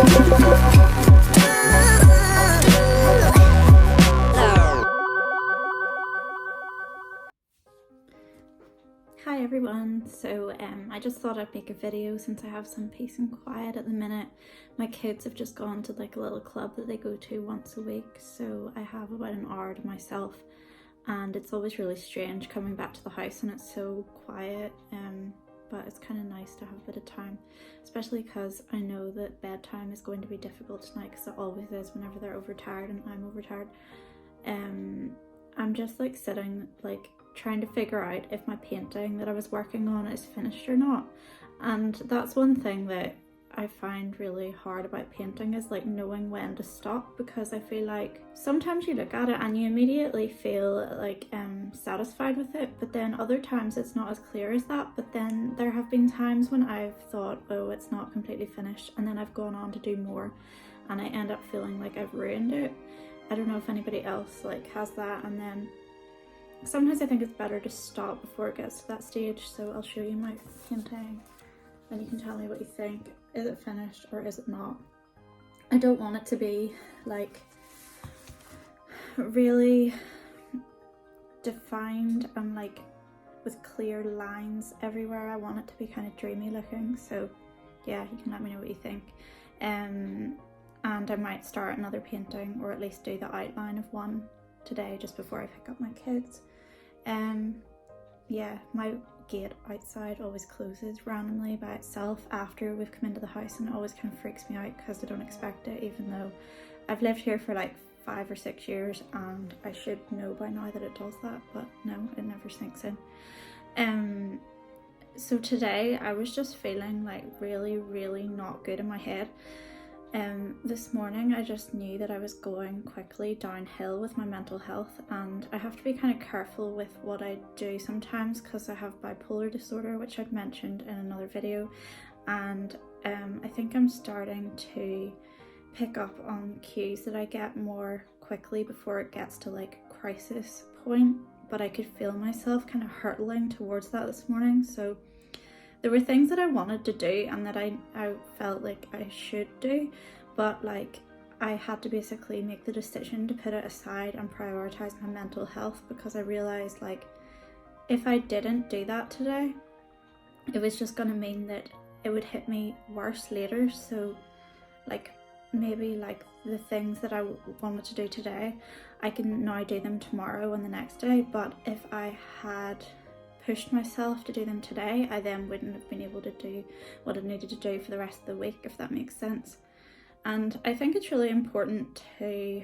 Hi everyone, so I just thought I'd make a video since I have some peace and quiet at the minute. My kids have just gone to like a little club that they go to once a week, so I have about an hour to myself, and it's always really strange coming back to the house and it's so quiet, but it's kind of nice to have a bit of time, especially because I know that bedtime is going to be difficult tonight, because it always is whenever they're overtired and I'm overtired. I'm just like sitting like trying to figure out if my painting that I was working on is finished or not, and that's one thing that I find really hard about painting, is like knowing when to stop, because I feel like sometimes you look at it and you immediately feel like satisfied with it, but then other times it's not as clear as that. But then there have been times when I've thought, oh, it's not completely finished, and then I've gone on to do more and I end up feeling like I've ruined it. I don't know if anybody else like has that, and then sometimes I think it's better to stop before it gets to that stage. So I'll show you my painting and you can tell me what you think. Is it finished or is it not? I don't want it to be like really defined and like with clear lines everywhere. I want it to be kind of dreamy looking. So yeah, you can let me know what you think. And I might start another painting, or at least do the outline of one today just before I pick up my kids. Yeah, my gate outside always closes randomly by itself after we've come into the house, and it always kind of freaks me out because I don't expect it, even though I've lived here for like 5 or 6 years and I should know by now that it does that, but no, it never sinks in. So today I was just feeling like really not good in my head. This morning I just knew that I was going quickly downhill with my mental health, and I have to be kind of careful with what I do sometimes because I have bipolar disorder, which I'd mentioned in another video, and I think I'm starting to pick up on cues that I get more quickly before it gets to like crisis point, but I could feel myself kind of hurtling towards that this morning. So there were things that I wanted to do and that I felt like I should do, but like I had to basically make the decision to put it aside and prioritise my mental health, because I realised like if I didn't do that today, it was just going to mean that it would hit me worse later. So like maybe like the things that I wanted to do today, I can now do them tomorrow and the next day, but if I had pushed myself to do them today, I then wouldn't have been able to do what I needed to do for the rest of the week, if that makes sense. And I think it's really important to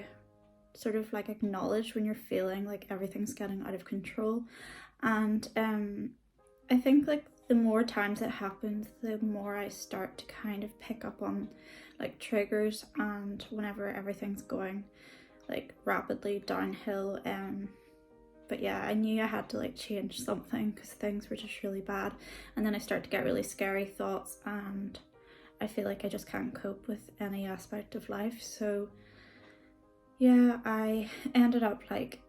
sort of like acknowledge when you're feeling like everything's getting out of control. And I think like the more times it happens, the more I start to kind of pick up on like triggers, and whenever everything's going like rapidly downhill. But yeah, I knew I had to like change something because things were just really bad, and then I start to get really scary thoughts and I feel like I just can't cope with any aspect of life. So yeah, I ended up like,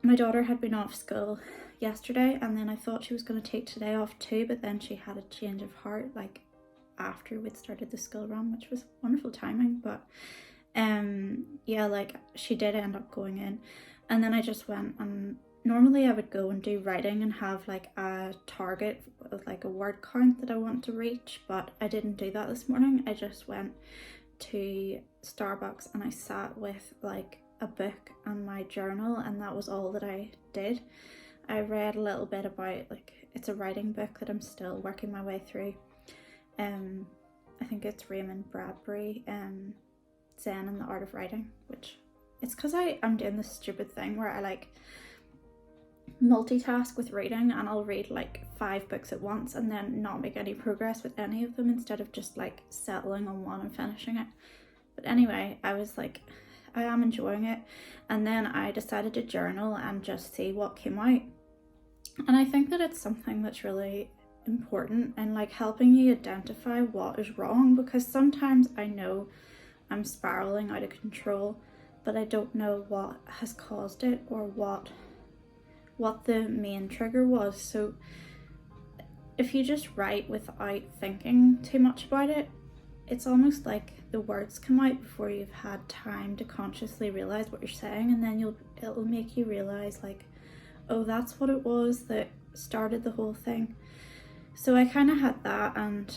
my daughter had been off school yesterday, and then I thought she was going to take today off too, but then she had a change of heart like after we'd started the school run, which was wonderful timing. But yeah, like she did end up going in, and then I just went, and normally I would go and do writing and have like a target of like a word count that I want to reach, but I didn't do that this morning. I just went to Starbucks and I sat with like a book and my journal, and that was all that I did. I read a little bit about, like, it's a writing book that I'm still working my way through. I think it's Raymond Bradbury, Zen and the Art of Writing, which it's because I'm doing this stupid thing where I like multitask with reading, and I'll read like 5 books at once and then not make any progress with any of them, instead of just like settling on one and finishing it. But anyway, I was like, I am enjoying it, and then I decided to journal and just see what came out. And I think that it's something that's really important in like helping you identify what is wrong, because sometimes I know I'm spiraling out of control, but I don't know what has caused it or what the main trigger was. So if you just write without thinking too much about it, it's almost like the words come out before you've had time to consciously realize what you're saying, and then it'll make you realize like, oh, that's what it was that started the whole thing. So I kind of had that, and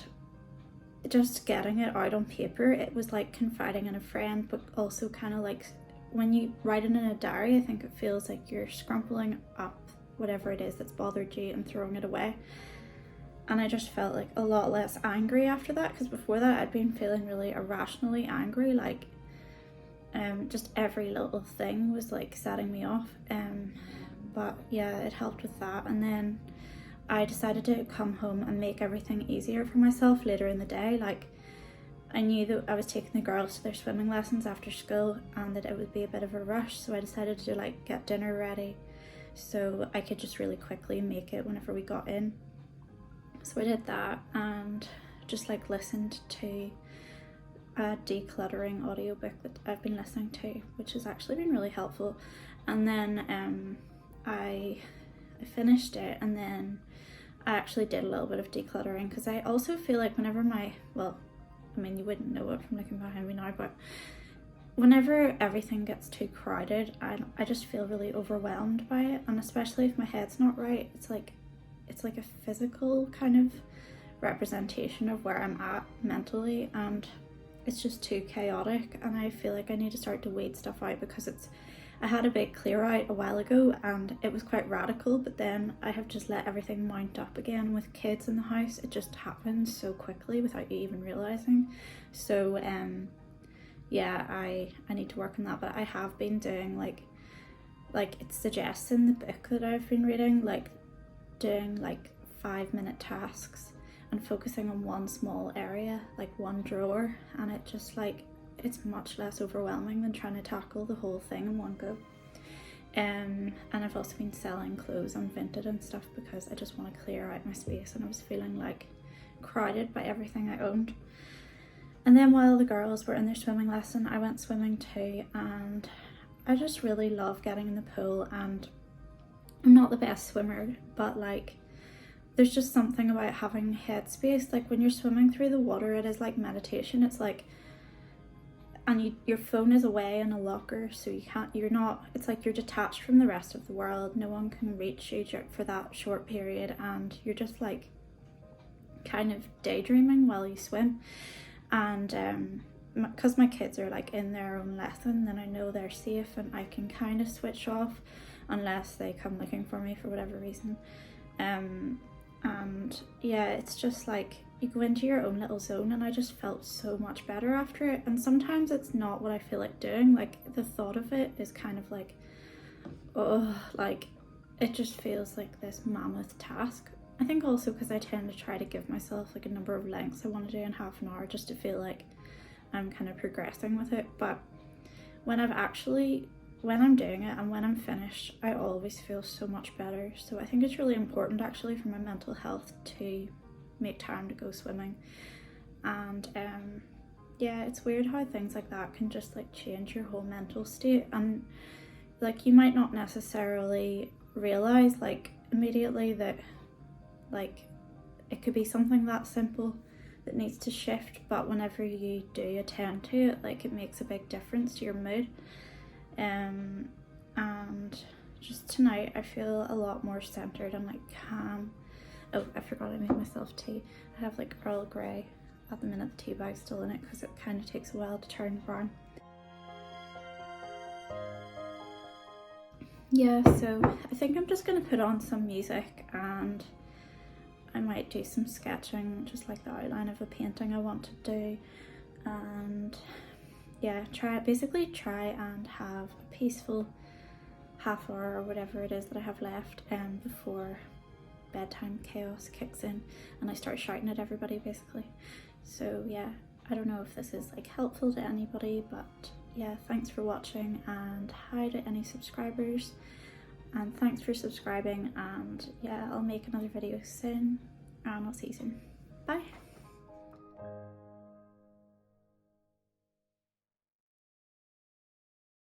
just getting it out on paper, it was like confiding in a friend, but also kind of like when you write it in a diary, I think it feels like you're scrumpling up whatever it is that's bothered you and throwing it away. And I just felt like a lot less angry after that, because before that I'd been feeling really irrationally angry, like just every little thing was like setting me off. But yeah, it helped with that. And then I decided to come home and make everything easier for myself later in the day. Like, I knew that I was taking the girls to their swimming lessons after school and that it would be a bit of a rush, so I decided to like get dinner ready so I could just really quickly make it whenever we got in. So I did that and just like listened to a decluttering audiobook that I've been listening to, which has actually been really helpful. And then I finished it, and then I actually did a little bit of decluttering, because I also feel like whenever I mean, you wouldn't know it from looking behind me now, but whenever everything gets too crowded, I just feel really overwhelmed by it. And especially if my head's not right, it's like a physical kind of representation of where I'm at mentally, and it's just too chaotic. And I feel like I need to start to weed stuff out, because I had a big clear out a while ago and it was quite radical, but then I have just let everything mount up again. With kids in the house, it just happens so quickly without you even realizing. So yeah, I need to work on that. But I have been doing like it suggests in the book that I've been reading, like doing like 5-minute tasks and focusing on one small area, like one drawer, and it just like, it's much less overwhelming than trying to tackle the whole thing in one go. And I've also been selling clothes on Vinted and stuff, because I just want to clear out my space, and I was feeling like crowded by everything I owned. And then while the girls were in their swimming lesson, I went swimming too, and I just really love getting in the pool. And I'm not the best swimmer, but like there's just something about having headspace. Like when you're swimming through the water, it is like meditation. It's like, and your phone is away in a locker, so it's like you're detached from the rest of the world. No one can reach you for that short period, and you're just like kind of daydreaming while you swim. And because my kids are like in their own lesson, then I know they're safe and I can kind of switch off unless they come looking for me for whatever reason. And yeah, it's just like you go into your own little zone, and I just felt so much better after it. And sometimes it's not what I feel like doing, like the thought of it is kind of like, oh, like it just feels like this mammoth task. I think also because I tend to try to give myself like a number of lengths I want to do in half an hour, just to feel like I'm kind of progressing with it. But when I'm doing it and when I'm finished, I always feel so much better. So I think it's really important actually for my mental health to make time to go swimming. And yeah, it's weird how things like that can just like change your whole mental state. And like you might not necessarily realize like immediately that like it could be something that simple that needs to shift, but whenever you do attend to it, like it makes a big difference to your mood. And just tonight I feel a lot more centered and like calm. Oh, I forgot I made myself tea. I have like Earl Grey at the minute, the tea bag's still in it because it kind of takes a while to turn brown. Yeah, so I think I'm just going to put on some music and I might do some sketching, just like the outline of a painting I want to do. And yeah, basically try and have a peaceful half hour or whatever it is that I have left before bedtime chaos kicks in and I start shouting at everybody basically. So yeah, I don't know if this is like helpful to anybody, but yeah, thanks for watching, and hi to any subscribers, and thanks for subscribing. And yeah, I'll make another video soon and I'll see you soon. Bye.